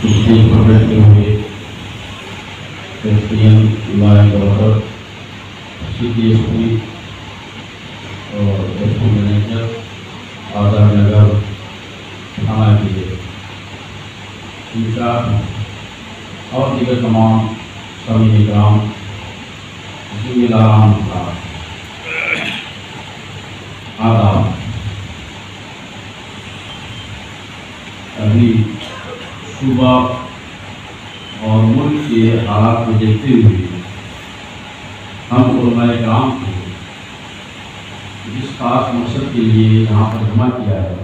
Stage پر بیٹھے ہوئے line doctor C D S P اور S P manager Aadhaar Nagar تھانہ کے انچارج اور دیگر تمام سامعین کرام ذمہ داران کا آداب۔ ابھی صوبہ اور ملک کے حالات کو دیکھتے ہوئے ہم علماء کرام کو جس خاص مقصد کے لیے یہاں پر جمع کیا ہے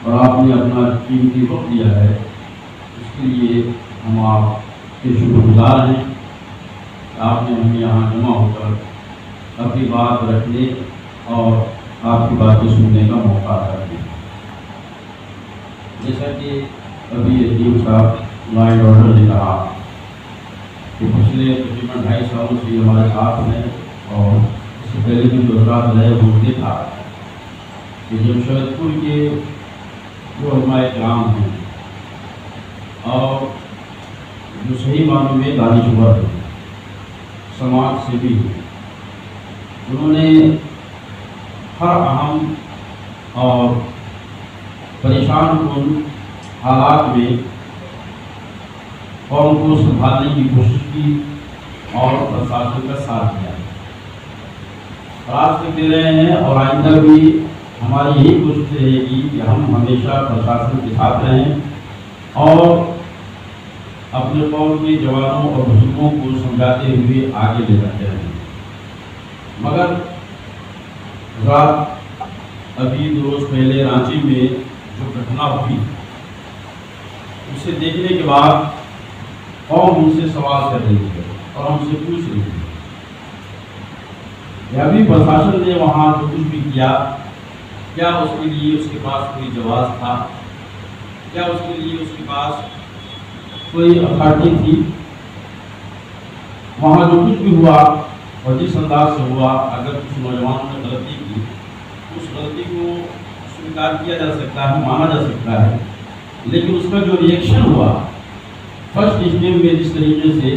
اور آپ نے اپنا قیمتی وقت دیا ہے، اس کے لیے ہم آپ کے شکر گزار ہیں کہ آپ نے ہمیں یہاں جمع ہو کر اپنی بات رکھنے اور آپ کی باتیں سننے کا موقع ادا کیا۔ جیسا کہ ابھی یتیم صاحب لائن آرڈر نے کہا کہ پچھلے تقریباً 2.5 سالوں سے ہمارے ساتھ ہیں، اور اس سے پہلے بھی جو حضرات رہے وہ دیکھا کہ جمشید پور کے جو علماء کرام ہیں اور جو صحیح معنوں میں دانشور ہیں، سماج سے بھی انہوں نے ہر اہم اور پریشان کن حالات میں قوم کو سنبھالنے کی کوشش کی اور پرشاسن کا ساتھ دیا۔ آج تک دے رہے ہیں اور آئندہ بھی ہماری یہی کوشش رہے گی کہ ہم ہمیشہ پرشاسن کے ساتھ رہیں اور اپنے قوم کے جوانوں اور بزرگوں کو سمجھاتے ہوئے آگے لے جاتے رہیں۔ مگر رات ابھی 2 روز پہلے رانچی میں جو گھٹنا ہوئی، اسے دیکھنے کے بعد قوم ہم سے سوال کر رہی ہے اور ہم سے پوچھ رہی ہے کہ ابھی پرشاسن نے وہاں جو کچھ بھی کیا، کیا اس کے لیے اس کے پاس کوئی جواز تھا؟ کیا اس کے لیے اس کے پاس کوئی اتھارٹی تھی؟ وہاں جو کچھ بھی ہوا اور جس انداز سے ہوا، اگر کچھ نوجوانوں نے غلطی کی، اس غلطی کو سویکار کیا جا سکتا ہے، مانا جا سکتا ہے، لیکن اس کا جو ریئیکشن ہوا فرسٹ اسٹیج میں جس طریقے سے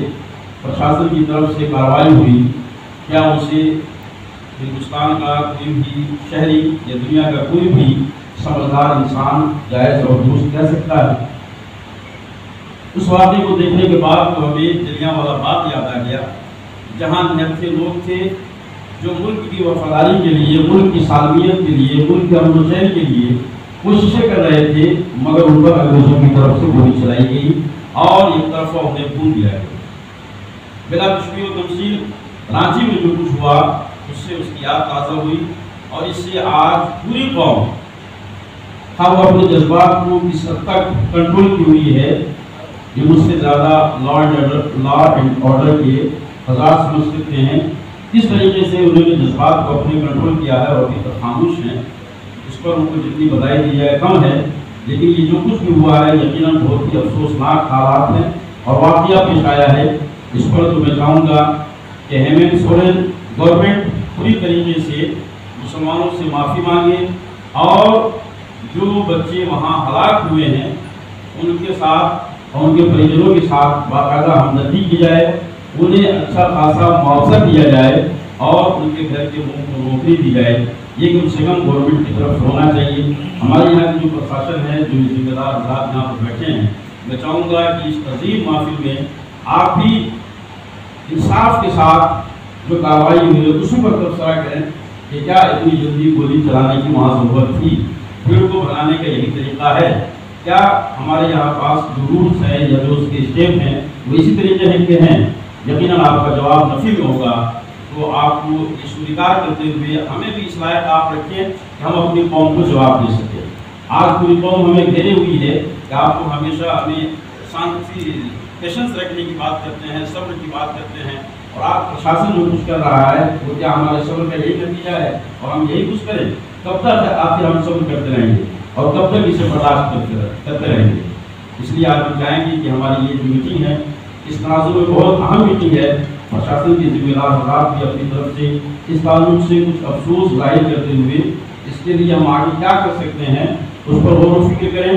پرشاسن کی طرف سے کارروائی ہوئی، کیا اسے ہندوستان کا کوئی بھی شہری یا دنیا کا کوئی بھی سمجھدار انسان جائز اور درست کہہ سکتا ہے؟ اس واقعے کو دیکھنے کے بعد تو ہمیں جلیانوالہ باغ یاد آ گیا، جہاں نہتے لوگ تھے جو ملک کی وفاداری کے لیے، ملک کی سالمیت کے لیے، ملک کے امن و چین کے لیے کوششیں کر رہے تھے، مگر ان پر انگریزوں کی طرف سے گولی چلائی گئی اور ایک طرفہ انہیں خون دیا گیا۔ بلا تشبیہ و تمثیل رانچی میں جو کچھ ہوا اس سے اس کی یاد تازہ ہوئی، اور اس سے آج پوری قوم ہم اپنے جذبات کو کس حد تک کنٹرول کی ہوئی ہے، یہ مجھ سے زیادہ لا اینڈ آرڈر کے حضرات سمجھ سکتے ہیں۔ کس طریقے سے انہوں نے جذبات کو اپنے کنٹرول کیا ہے اور ابھی تک خاموش ہیں، اس پر ان کو جتنی بدائی دی جائے کم ہے، لیکن یہ جو کچھ بھی ہوا ہے یقیناً بہت ہی افسوسناک حالات ہیں اور واقعہ پیش آیا ہے۔ اس پر تو میں چاہوں گا کہ ہیمنت سورین گورنمنٹ پوری طریقے سے مسلمانوں سے معافی مانگے اور جو بچے وہاں ہلاک ہوئے ہیں ان کے ساتھ اور ان کے پریجنوں کے ساتھ باقاعدہ ہمدردی کی جائے، انہیں اچھا خاصا معاوضہ دیا جائے اور ان کے گھر کے منہ کو نوکری دی جائے۔ یہ کم سے کم گورنمنٹ کی طرف سے ہونا چاہیے۔ ہمارے یہاں کی جو پرشاسن ہے، جو ذمہ دار حضرات یہاں پر بیٹھے ہیں، میں چاہوں گا کہ اس عظیم محفل میں آپ بھی انصاف کے ساتھ جو کارروائی ہوئی ہے اسی پر تبصرہ کریں کہ کیا اتنی جلدی گولی چلانے کی وہاں ضرورت تھی؟ بھیڑ کو بنانے کا یہی طریقہ ہے؟ کیا ہمارے یہاں پاس جو رولس ہیں یا جو اس کے اسٹیپ ہیں وہ اسی طریقے کے ہیں؟ یقیناً آپ کا جواب نفی میں ہوگا، تو آپ کو یہ سویکار کرتے ہوئے ہمیں بھی اس لائق آپ رکھیں کہ ہم اپنی قوم کو جواب دے سکیں۔ آج پوری قوم ہمیں گھیرے ہوئی ہے کہ آپ کو ہمیشہ ہمیں شانتی پیشنس رکھنے کی بات کرتے ہیں، صبر کی بات کرتے ہیں، اور آپ پرشاسن جو کچھ کر رہا ہے وہ کیا ہمارے صبر کا یہی نتیجہ ہے اور ہم یہی کچھ کریں؟ کب تک آخر ہم صبر کرتے رہیں گے اور کب تک اسے برداشت کرتے رہیں گے؟ اس لیے آج ہم چاہیں گے کہ ہماری یہ جو میٹنگ ہے اس تناظر میں بہت اہم میٹنگ ہے، پرشاسن کے ذمہ دار حضرات بھی اپنی طرف سے اس تعلق سے کچھ افسوس ظاہر کرتے ہوئے اس کے لیے ہم آگے کیا کر سکتے ہیں اس پر غور و فکر کریں۔